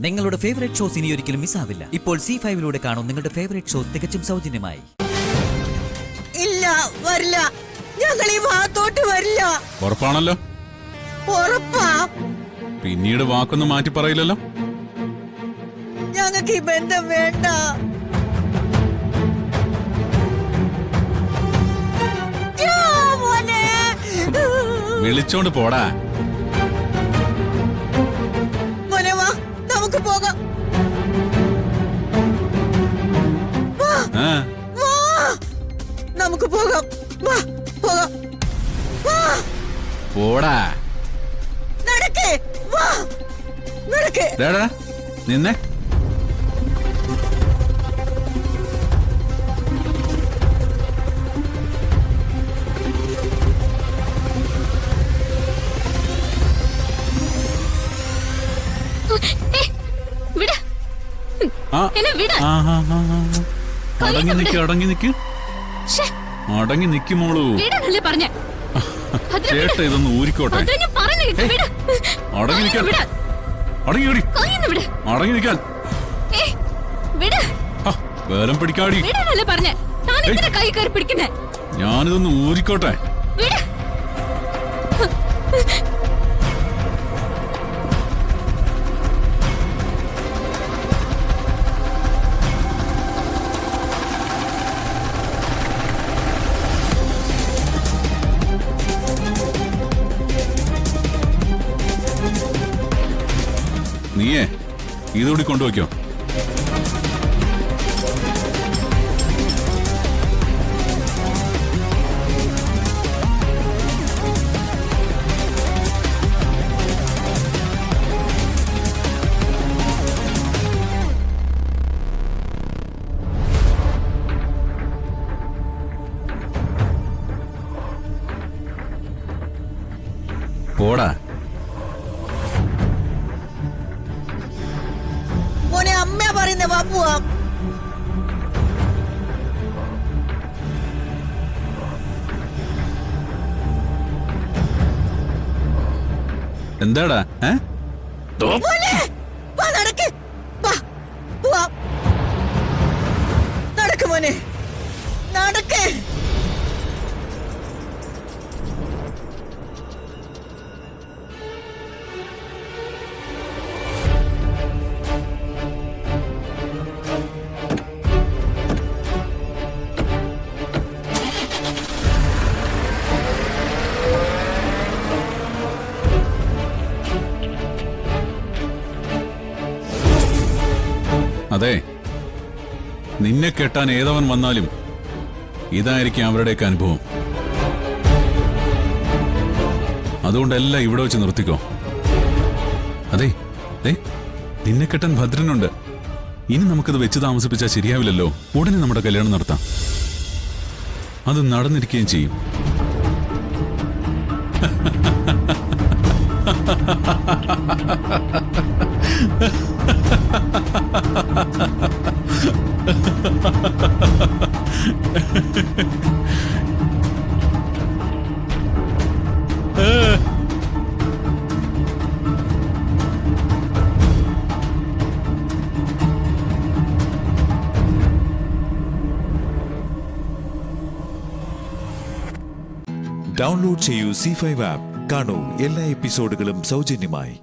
നിങ്ങളുടെ favourite shows ഇനി ഒരിക്കലും മിസ്സാവില്ല. ഇപ്പോൾ C5 കാണും നിങ്ങളുടെ ഫേവറേറ്റ് ഷോസ് തികച്ചും സൗജന്യമായി. ഇല്ല, വരില്ല. ഞങ്ങൾ ഈ ഭാഗത്തോട്ട് വരില്ല. ഉറപ്പാണല്ലോ? ഉറപ്പാ. പിന്നീട് വാക്കൊന്നും മാറ്റി പറയില്ലല്ലോ? ഞങ്ങൾക്ക് ഈ ബന്ധം വേണ്ട. വിളിച്ചോണ്ട് പോടാ. മോനെ വാ, നമുക്ക് പോകാം. നമുക്ക് പോകാം. വാ, പോകാം. പോടാ. നടക്കേ. വാ, നടക്കേ. നിന്നെ അടങ്ങി നിക്ക് മോളൂ. ചേട്ട ഇതൊന്ന് ഊരിക്കോട്ടെ. അടങ്ങി നിൽക്കാൻ. വേലം പിടിക്കാടി. ഞാനിതൊന്ന് ഊരിക്കോട്ടെ. നീയേ ഇതുകൂടി കൊണ്ടുവയ്ക്കോ. പോടാ. മോനെ അമ്മ പറയുന്നേ, വാ പോവാം. എന്താടാ? നടക്ക്. പോവാം. നടക്ക് മോനെ, നടക്ക്. അതെ, നിന്നെ കെട്ടാൻ ഏതവൻ വന്നാലും ഇതായിരിക്കും അവരുടെയൊക്കെ അനുഭവം. അതുകൊണ്ടെല്ലാം ഇവിടെ വെച്ച് നിർത്തിക്കോ. അതെ, നിന്നെ കെട്ടാൻ ഭദ്രനുണ്ട്. ഇനി നമുക്കത് വെച്ച് താമസിപ്പിച്ചാൽ ശരിയാവില്ലല്ലോ. ഉടനെ നമ്മുടെ കല്യാണം നടത്താം. അത് നടന്നിരിക്കുകയും ചെയ്യും. ഡൗൺലോഡ് ചെയ്യൂ C5 ആപ്പ്. കാണൂ എല്ലാ എപ്പിസോഡുകളും സൗജന്യമായി.